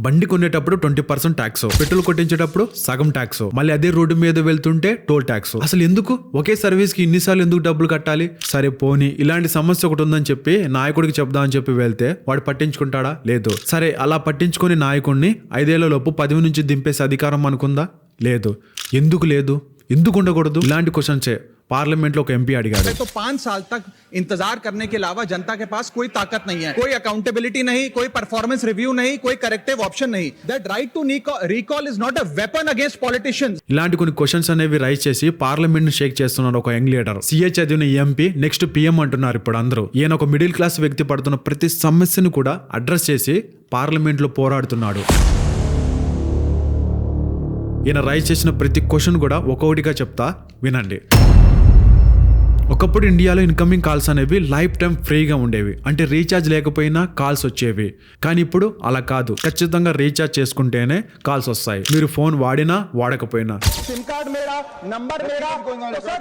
బండి కొనేటప్పుడు 20% tax, petrol కొట్టించేటప్పుడు సగం ట్యాక్స్, మళ్ళీ అదే రోడ్డు మీద వెళ్తుంటే టోల్ ట్యాక్స్. అసలు ఎందుకు ఒకే సర్వీస్ కి ఇన్నిసార్లు ఎందుకు డబ్బులు కట్టాలి? సరే పోనీ ఇలాంటి సమస్య ఒకటి ఉందని చెప్పి నాయకుడికి చెప్దామని చెప్పి వెళ్తే వాడు పట్టించుకుంటాడా? లేదు. సరే అలా పట్టించుకుని నాయకుడిని 5 ఏళ్ల లోపు పదవి నుంచి దింపేసే అధికారం అనుకుందా? లేదు. ఎందుకు లేదు? ఎందుకు ఉండకూడదు? ఇలాంటి క్వశ్చన్సే पार्लियामेंट లో ఒక ఎంపీ అడిగాడు. तो 5 साल तक इंतजार करने के अलावा जनता के पास कोई ताकत नहीं है, कोई अकाउंटेबिलिटी नहीं, कोई परफॉर्मेंस रिव्यू नहीं, कोई करेक्टिव ऑप्शन नहीं. That right to recall is not a weapon against politicians. ఇలాంటి కొన్ని క్వశ్చన్స్ అనేవి రైజ్ చేసి పార్లమెంట్ ని షేక్ చేస్తున్నారు ఒక యంగ్ లీడర్. సిఏ చదివిన ఎంపీ నెక్స్ట్ పిఎం అంటున్నారు ఇప్పుడు అందరూ. ఈయన ఒక మిడిల్ క్లాస్ వ్యక్తి పడుతున్న ప్రతి సమస్యను కూడా అడ్రస్ చేసి పార్లమెంట్ లో పోరాడుతున్నాడు. ఈయన రైజ్ చేసిన ప్రతి క్వశ్చన్ కూడా ఒక్కొక్కటిగా చెప్తా వినండి. ఒకప్పుడు ఇండియాలో ఇన్కమింగ్ కాల్స్ అనేవి లైఫ్ టైం ఫ్రీగా ఉండేవి, అంటే రీఛార్జ్ లేకపోయినా కాల్స్ వచ్చేవి. కానీ ఇప్పుడు అలా కాదు, ఖచ్చితంగా రీఛార్జ్ చేసుకుంటేనే కాల్స్ వస్తాయి, మీరు ఫోన్ వాడినా వాడకపోయినా. सिम कार्ड मेरा, नंबर मेरा, तो सर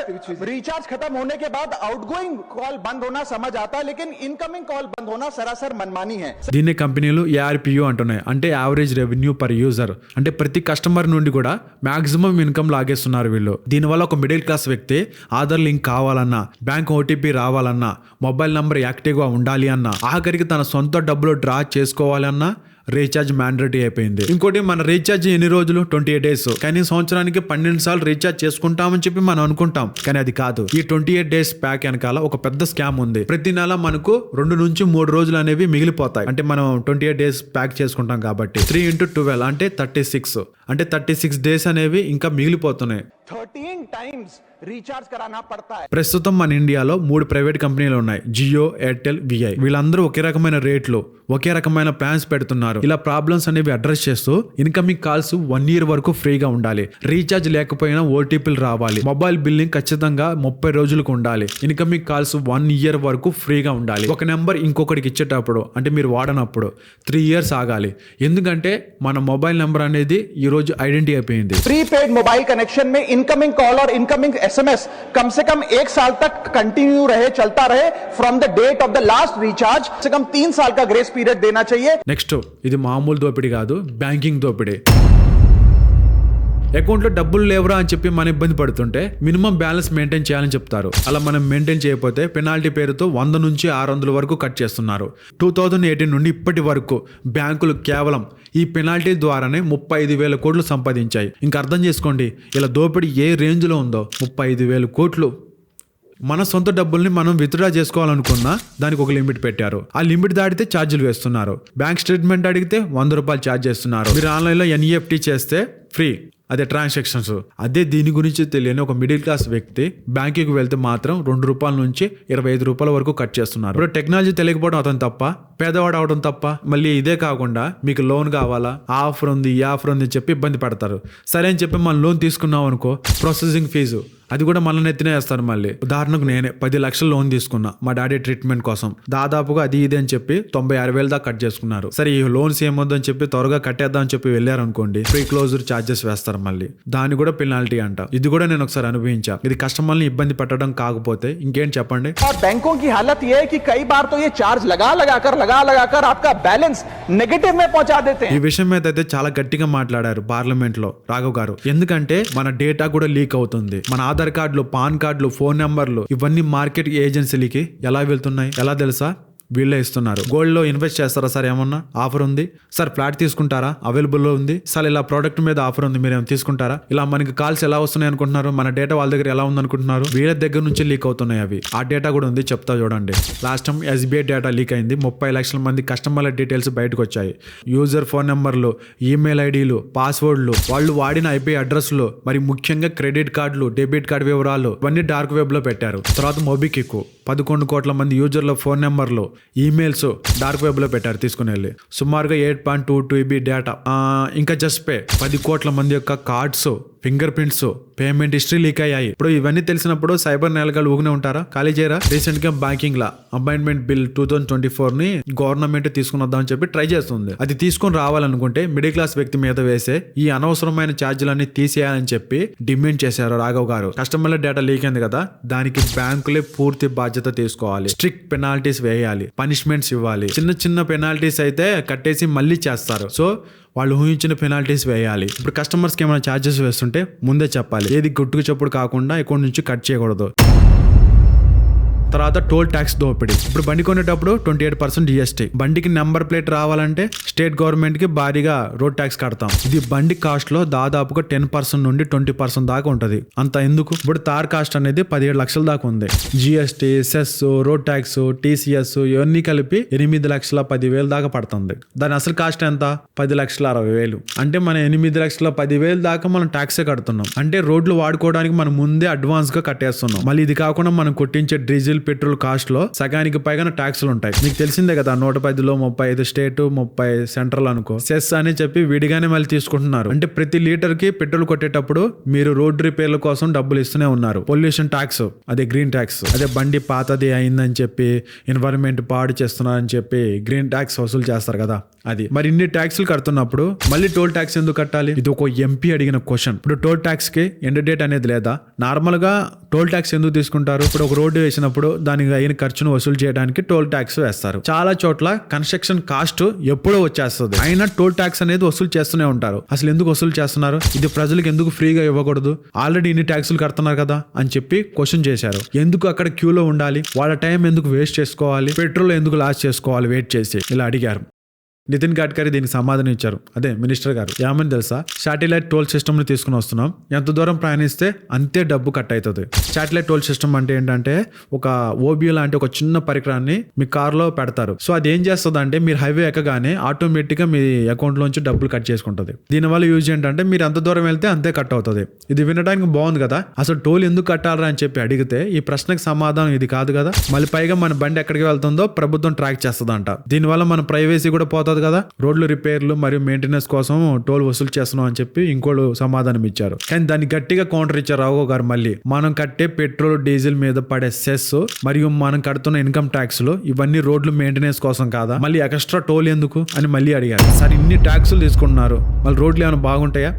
रिचार्ज खत्म होने के बाद आउटगोइंग कॉल बंद होना समझ आता है, लेकिन इनकमिंग कॉल बंद होना सरासर मनमानी है. దీన్ని కంపెనీలు ARPU అంటున్నాయి, అంటే యావరేజ్ రెవెన్యూ పర్ యూజర్. అంటే ప్రతి కస్టమర్ నుండి కూడా మాక్సిమం ఇన్కమ్ లాగేస్తున్నారు వీళ్ళు. దీనివల్ల ఒక మిడిల్ క్లాస్ వ్యక్తి ఆధార్ లింక్ కావాలన్నా, బ్యాంక్ ఓటీపీ రావాలన్నా, మొబైల్ నంబర్ యాక్టివ్గా ఉండాలి అన్నా, ఆఖరికి తన సొంత డబ్బులు డ్రా చేసుకోవాలన్నా రీఛార్జ్ మ్యాండేటరీ అయిపోయింది. ఇంకోటి, మన రీఛార్జ్ ఎన్ని రోజులు? 28 days. కానీ సంవత్సరానికి 12 సార్లు రీఛార్జ్ చేసుకుంటామని చెప్పి మనం అనుకుంటాం, కానీ అది కాదు. ఈ 28 days ప్యాక్ వెనకాల ఒక పెద్ద స్కామ్ ఉంది. ప్రతి నెల మనకు 2 నుంచి 3 రోజులు అనేవి మిగిలిపోతాయి. అంటే మనం 28 days ప్యాక్ చేసుకుంటాం కాబట్టి 3 into 12 అంటే 36. అంటే 36 days అనేవి ఇంకా మిగిలిపోతున్నాయి. 13 times రీఛార్జ్ कराना पड़ता है. ప్రస్తుతం మన ఇండియాలో 3 ప్రైవేట్ కంపెనీలు ఉన్నాయి, జియో, ఎయిర్టెల్, విఐ. వీళ్ళందరూ ఒకే రకమైన రేట్లు, ఒకే రకమైన ప్లాన్స్ పెడుతున్నారు. ఇలా ప్రాబ్లమ్స్ అనేవి అడ్రస్ చేస్తూ ఇన్కమింగ్ కాల్స్ 1 year వరకు ఫ్రీగా ఉండాలి, రీఛార్జ్ లేకపోయినా ఓటీపీలు రావాలి, మొబైల్ బిల్లింగ్ ఖచ్చితంగా 30 రోజులకు ఉండాలి, ఇన్కమింగ్ కాల్స్ 1 year వరకు ఫ్రీగా ఉండాలి. ఒక నెంబర్ ఇంకొకటికి ఇచ్చేటప్పుడు, అంటే మీరు వాడనప్పుడు 3 years ఆగాలి. ఎందుకంటే మన మొబైల్ నెంబర్ అనేది ఈ రోజు ఐడెంటిటీ అయిపోయింది. प्रीपेड मोबाइल कनेक्शन में इनकमिंग कॉल और इनकमिंग एसएमएस कम से कम 1 साल तक कंटिन्यू रहे, चलता रहे from the date of the last recharge. से कम 3 साल का ग्रेस पीरियड देना चाहिए. నెక్స్ట్, ఇది మామూలు దోపిడీ కాదు, బ్యాంకింగ్ దోపిడీ. అకౌంట్లో డబ్బులు లేవురా అని చెప్పి మనం ఇబ్బంది పడుతుంటే మినిమం బ్యాలెన్స్ మెయింటైన్ చేయాలని చెప్తారు. అలా మనం మెయింటైన్ చేయకపోతే పెనాల్టీ పేరుతో 100 నుంచి 600 వరకు కట్ చేస్తున్నారు. 2018 నుండి ఇప్పటి వరకు బ్యాంకులు కేవలం ఈ పెనాల్టీ ద్వారానే 35,000 కోట్లు సంపాదించాయి. ఇంకా అర్థం చేసుకోండి ఇలా దోపిడీ ఏ రేంజ్లో ఉందో. 35,000 కోట్లు. మన సొంత డబ్బుల్ని మనం విత్డ్రా చేసుకోవాలనుకున్నా దానికి ఒక లిమిట్ పెట్టారు. ఆ లిమిట్ దాటితే ఛార్జీలు వేస్తున్నారు. బ్యాంక్ స్టేట్మెంట్ అడిగితే 100 రూపాయలు ఛార్జ్ చేస్తున్నారు. మీరు ఆన్లైన్లో NEFT చేస్తే ఫ్రీ, అదే ట్రాన్సాక్షన్స్. అదే దీని గురించి తెలియని ఒక మిడిల్ క్లాస్ వ్యక్తి బ్యాంకుకి వెళ్తే మాత్రం 2 రూపాయల నుంచి 25 రూపాయల వరకు కట్ చేస్తున్నారు. ఇప్పుడు టెక్నాలజీ తెలియకపోవడం అతను తప్ప, పేదవాడు అవడం తప్ప. మళ్ళీ ఇదే కాకుండా మీకు లోన్ కావాలా, ఆ ఆఫర్ ఉంది, ఈ ఆఫర్ ఉంది చెప్పి ఇబ్బంది పడతారు. సరే అని చెప్పి మనం లోన్ తీసుకున్నాం అనుకో, ప్రాసెసింగ్ ఫీజు అది కూడా మనల్ని ఎత్తినే వేస్తారు. మళ్ళీ ఉదాహరణకు నేనే 10 లక్షలు లోన్ తీసుకున్నా మా డాడీ ట్రీట్మెంట్ కోసం. దాదాపుగా అది ఇది అని చెప్పి 96,000 దాకా కట్ చేసుకున్నారు. సరే ఈ లోన్స్ ఏమొద్దని చెప్పి త్వరగా కట్టేద్దాం అని చెప్పి వెళ్ళారు అనుకోండి, ప్రీ క్లోజర్ ఛార్జెస్ వేస్తారు. మళ్ళీ దాన్ని కూడా పెనాల్టీ అంట. ఇది కూడా నేను ఒకసారి అనుభవించా. ఇది కస్టమర్ని ఇబ్బంది పెట్టడం కాకపోతే ఇంకేం చెప్పండి. बैंकों की हालत ये है कि कई बार तो ये चार्ज लगा लगाकर आपका बैलेंस नेगेटिव में पहुंचा देते हैं. ఈ విషయం మీద అయితే చాలా గట్టిగా మాట్లాడారు పార్లమెంట్ లో రాఘవ్ గారు. ఎందుకంటే మన డేటా కూడా లీక్ అవుతుంది. మన ఆధార్ కార్డులు, పాన్ కార్డులు, ఫోన్ నెంబర్లు ఇవన్నీ మార్కెట్ ఏజెన్సీలకి ఎలా వెళ్తున్నాయి? ఎలా తెలుసా? వీళ్ళే ఇస్తున్నారు. గోల్డ్ లో ఇన్వెస్ట్ చేస్తారా సార్? ఏమన్నా ఆఫర్ ఉంది సార్? ఫ్లాట్ తీసుకుంటారా? అవైలబుల్ లో ఉంది సార్. ఇలా ప్రోడక్ట్ మీద ఆఫర్ ఉంది, మీరు ఏమైనా తీసుకుంటారా? ఇలా మనకి కాల్స్ ఎలా వస్తున్నాయి అనుకుంటున్నారు? మన డేటా వాళ్ళ దగ్గర ఎలా ఉంది అనుకుంటున్నారు? వీళ్ళ దగ్గర నుంచి లీక్ అవుతున్నాయి అవి. ఆ డేటా కూడా ఉంది, చెప్తా చూడండి. Last time SBI data leak అయింది. 30 లక్షల మంది కస్టమర్ల డీటెయిల్స్ బయటకు వచ్చాయి. యూజర్ ఫోన్ నెంబర్లు, ఈమెయిల్ ఐడీలు, పాస్వర్డ్లు, వాళ్ళు వాడిన IP అడ్రస్లు, మరి ముఖ్యంగా క్రెడిట్ కార్డులు, డెబిట్ కార్డు వివరాలు ఇవన్నీ డార్క్ వెబ్ లో పెట్టారు. తర్వాత మొబిక్విక్ 11 కోట్ల మంది యూజర్ల ఫోన్ నెంబర్లు, ఈమెయిల్స్ డార్క్ వెబ్ లో పెట్టారు తీసుకుని వెళ్ళి. సుమారుగా 8.22 MB డేటా. ఇంకా జస్ట్ పే 10 కోట్ల మంది యొక్క cards, finger prints, payment history leak అయ్యాయి. ఇప్పుడు ఇవన్నీ తెలిసినప్పుడు సైబర్ నేరగాళ్ళు ఊగినే ఉంటారా? ఖాళీ చేయరా? రీసెంట్ గా బ్యాంకింగ్ లా అమెండ్మెంట్ బిల్ 2024 ని గవర్నమెంట్ తీసుకుని వద్దామని చెప్పి ట్రై చేస్తుంది. అది తీసుకొని రావాలనుకుంటే మిడిల్ క్లాస్ వ్యక్తి మీద వేసే ఈ అనవసరమైన ఛార్జీలన్నీ తీసేయాలని చెప్పి డిమాండ్ చేశారు రాఘవ్ గారు. కస్టమర్ల డేటా లీక్ అయింది కదా, దానికి బ్యాంకులే పూర్తి బాధ్యత తీసుకోవాలి. స్ట్రిక్ట్ పెనాల్టీస్ వేయాలి, పనిష్మెంట్స్ ఇవ్వాలి. చిన్న చిన్న పెనాల్టీస్ అయితే కట్టేసి మళ్ళీ చేస్తారు. సో వాళ్ళు ఊహించిన పెనాల్టీస్ వేయాలి. ఇప్పుడు కస్టమర్స్కి ఏమైనా ఛార్జెస్ వేస్తుంటే ముందే చెప్పాలి, ఏది గుట్టుకు చెప్పుడు కాకుండా అకౌంట్ నుంచి కట్ చేయకూడదు. తర్వాత టోల్ ట్యాక్స్ దోపిడీ. ఇప్పుడు బండి కొనేటప్పుడు 28% GST. బండికి నెంబర్ ప్లేట్ రావాలంటే స్టేట్ గవర్నమెంట్ కి భారీగా రోడ్ ట్యాక్స్ కడతాం. ఇది బండి కాస్ట్ లో దాదాపుగా 10% నుండి 20% దాకా ఉంటది. అంత ఎందుకు? ఇప్పుడు తార్ కాస్ట్ అనేది 17 లక్షల దాకా ఉంది. GST, cess, road tax, TCS ఇవన్నీ కలిపి 8,10,000 దాకా పడుతుంది. దాని అసలు కాస్ట్ ఎంత? 10,60,000. అంటే మన 8,10,000 దాకా మనం ట్యాక్సే కడుతున్నాం. అంటే రోడ్లు వాడుకోవడానికి మనం ముందే అడ్వాన్స్ గా కట్టేస్తున్నాం. మళ్ళీ ఇది కాకుండా మనం కొట్టించే డీజిల్, పెట్రోల్ కాస్ట్ లో సగానికి పైగా ట్యాక్సులు ఉంటాయి. మీకు తెలిసిందే కదా, 110లో 35 స్టేట్, 30 సెంట్రల్ అనుకో. సెస్ అని చెప్పి విడిగానే మళ్ళీ తీసుకుంటున్నారు. అంటే ప్రతి లీటర్ కి పెట్రోల్ కొట్టేటప్పుడు మీరు రోడ్ రిపేర్ల కోసం డబ్బులు ఇస్తూనే ఉన్నారు. పొల్యూషన్ ట్యాక్స్, అదే గ్రీన్ ట్యాక్స్, అదే బండి పాతది అయిందని చెప్పి ఎన్వైరన్మెంట్ పాడు చేస్తున్నారని చెప్పి గ్రీన్ ట్యాక్స్ వసూలు చేస్తారు కదా, అది. మరి ఇన్ని ట్యాక్స్లు కడుతున్నప్పుడు మళ్ళీ టోల్ ట్యాక్స్ ఎందుకు కట్టాలి? ఇది ఒక ఎంపీ అడిగిన క్వశ్చన్. ఇప్పుడు టోల్ ట్యాక్స్ కి ఎండ్ డేట్ అనేది లేదా? నార్మల్ గా టోల్ ట్యాక్స్ ఎందుకు తీసుకుంటారు? ఇప్పుడు ఒక రోడ్డు వేసినప్పుడు దానికి అయిన ఖర్చును వసూలు చేయడానికి టోల్ ట్యాక్స్ వేస్తారు. చాలా చోట్ల కన్స్ట్రక్షన్ కాస్ట్ ఎప్పుడో వచ్చేస్తుంది, అయినా టోల్ ట్యాక్స్ అనేది వసూలు చేస్తూనే ఉంటారు. అసలు ఎందుకు వసూలు చేస్తున్నారు? ఇది ప్రజలకు ఎందుకు ఫ్రీగా ఇవ్వకూడదు? ఆల్రెడీ ఇన్ని ట్యాక్సులు కడుతున్నారు కదా అని చెప్పి క్వశ్చన్ చేశారు. ఎందుకు అక్కడ క్యూలో ఉండాలి? వాళ్ళ టైం ఎందుకు వేస్ట్ చేసుకోవాలి? పెట్రోల్ ఎందుకు లాస్ చేసుకోవాలి వెయిట్ చేసి? ఇలా అడిగారు. నితిన్ గడ్కరీ దీనికి సమాధానం ఇచ్చారు. అదే మినిస్టర్ గారు ఏమని తెలుసా? శాటిలైట్ టోల్ సిస్టమ్ ని తీసుకుని వస్తున్నాం, ఎంత దూరం ప్రయాణిస్తే అంతే డబ్బు కట్ అవుతుంది. శాటిలైట్ టోల్ సిస్టమ్ అంటే ఏంటంటే ఒక ఓబియో లాంటి ఒక చిన్న పరికరాన్ని మీ కార్ లో పెడతారు. సో అది ఏం చేస్తుంది అంటే మీరు హైవే ఎక్కగానే ఆటోమేటిక్ గా మీ అకౌంట్ లోంచి డబ్బులు కట్ చేసుకుంటుంది. దీనివల్ల యూజ్ ఏంటంటే మీరు ఎంత దూరం వెళ్తే అంతే కట్ అవుతుంది. ఇది వినడానికి బాగుంది కదా, అసలు టోల్ ఎందుకు కట్టాలరా అని చెప్పి అడిగితే ఈ ప్రశ్నకు సమాధానం ఇది కాదు కదా. మళ్ళీ పైగా మన బండి ఎక్కడికి వెళ్తుందో ప్రభుత్వం ట్రాక్ చేస్తుందంట. దీనివల్ల మన ప్రైవసీ కూడా పోతుంది కదా. రోడ్లు రిపేర్లు మరియు మెయింటెనెన్స్ కోసం టోల్ వసూలు చేస్తున్నాం అని చెప్పి ఇంకోళ్ళు సమాధానం ఇచ్చారు. కానీ దాన్ని గట్టిగా కౌంటర్ ఇచ్చారు రాఘవ్ గారు. మళ్ళీ మనం కట్టే పెట్రోల్, డీజిల్ మీద పడే సెస్ మరియు మనం కడుతున్న ఇన్కమ్ ట్యాక్స్లు ఇవన్నీ రోడ్లు మెయింటెనెన్స్ కోసం కాదా? మళ్ళీ ఎక్స్ట్రా టోల్ ఎందుకు అని మళ్ళీ అడిగారు. సార్ ఇన్ని ట్యాక్సులు తీసుకుంటున్నారు, మళ్ళీ రోడ్లు ఏమైనా బాగుంటాయా?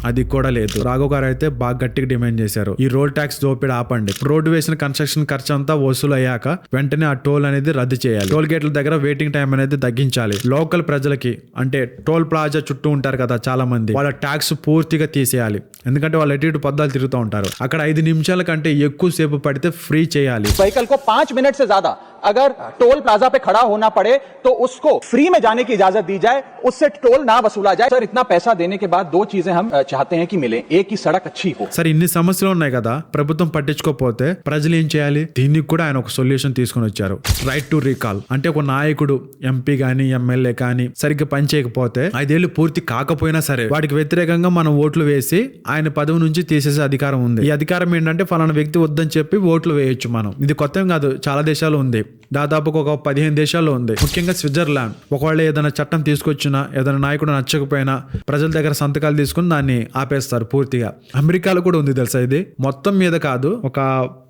అది కూడా లేదు. రాఘవ్ గారు అయితే బాగా గట్టిగా డిమాండ్ చేశారు, ఈ రోడ్ ట్యాక్స్ దోపిడీ ఆపండి. రోడ్డు వేసిన కన్స్ట్రక్షన్ ఖర్చు అంతా వసూలు అయ్యాక వెంటనే ఆ టోల్ అనేది రద్దు చేయాలి. టోల్ గేట్ల దగ్గర వెయిటింగ్ టైం అనేది తగ్గించాలి. లోకల్ ప్రజలకి అంటే టోల్ ప్లాజా చుట్టూ ఉంటారు కదా చాలా మంది, వాళ్ళ ట్యాక్స్ పూర్తిగా తీసేయాలి. ఎందుకంటే వాళ్ళు ఎటు ఇటు పద్దాలు తిరుగుతూ ఉంటారు. అక్కడ 5 నిమిషాల కంటే ఎక్కువ సేపు పడితే ఫ్రీ చేయాలి. व्हीकल को 5 मिनट से ज्यादा अगर टोल प्लाजा पे खड़ा होना पड़े तो उसको फ्री में जाने की इजाजत दी जाए, उससे टोल ना वसूला जाए. सर इतना पैसा देने के बाद 2 चीजें हम चाहते हैं कि मिले. एक की सड़क अच्छी हो. సరే ఇన్ని సమస్యలు ఉన్నాయి కదా, ప్రభుత్వం పట్టించుకోకపోతే ప్రజలు ఏం చేయాలి? దీనికి కూడా ఆయన ఒక సొల్యూషన్ తీసుకుని వచ్చారు. Right to recall. అంటే ఒక నాయకుడు, ఎంపీ గానీ ఎమ్మెల్యే కానీ సరిగ్గా పని చేయకపోతే 5 ఏళ్లు పూర్తి కాకపోయినా సరే వాడికి వ్యతిరేకంగా మనం ఓట్లు వేసి ఆయన పదవి నుంచి తీసేసే అధికారం ఉంది. ఈ అధికారం ఏంటంటే ఫలానా వ్యక్తి వద్దని చెప్పి ఓట్లు వేయొచ్చు మనం. ఇది కొత్త కాదు, చాలా దేశాలు ఉంది. దాదాపుగా ఒక 15 దేశాల్లో ఉంది. ముఖ్యంగా స్విట్జర్లాండ్. ఒకవేళ ఏదైనా చట్టం తీసుకొచ్చినా ఏదైనా నాయకుడు నచ్చకపోయినా ప్రజల దగ్గర సంతకాలు తీసుకుని దాన్ని ఆపేస్తారు పూర్తిగా. అమెరికాలో కూడా ఉంది తెలుసా ఇది. మొత్తం మీద కాదు, ఒక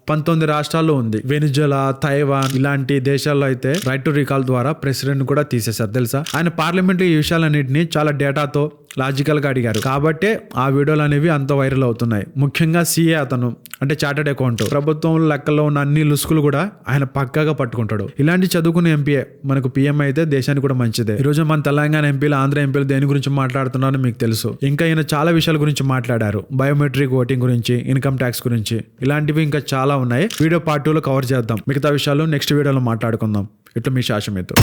19 రాష్ట్రాల్లో ఉంది. వెనిజులా, తైవాన్ ఇలాంటి దేశాల్లో అయితే రైట్ టు రీకాల్ ద్వారా ప్రెసిడెంట్ కూడా తీసేశారు తెలుసా. ఆయన పార్లమెంట్ ఈ విషయాలన్నింటినీ చాలా డేటాతో లాజికల్ గా అడిగారు కాబట్టే ఆ వీడియోలు అనేవి అంత వైరల్ అవుతున్నాయి. ముఖ్యంగా CA అతను అంటే చార్టెడ్ అకౌంట్, ప్రభుత్వం లెక్కల్లో ఉన్న అన్ని లుసుకులు కూడా ఆయన పక్కాగా పట్టుకుంటాడు. ఇలాంటి చదువుకునే ఎంపీఏ మనకు PM అయితే దేశానికి కూడా మంచిదే. ఈ రోజు మన తెలంగాణ ఎంపీలు, ఆంధ్ర ఎంపీలు దేని గురించి మాట్లాడుతున్నారో మీకు తెలుసు. ఇంకా ఈయన చాలా విషయాల గురించి మాట్లాడారు. బయోమెట్రిక్ ఓటింగ్ గురించి, ఇన్కమ్ ట్యాక్స్ గురించి, ఇలాంటివి ఇంకా చాలా ఉన్నాయి. వీడియో పార్ట్ 2లో కవర్ చేద్దాం. మిగతా విషయాలు నెక్స్ట్ వీడియోలో మాట్లాడుకుందాం. ఇట్లా మీ శాసమేతో.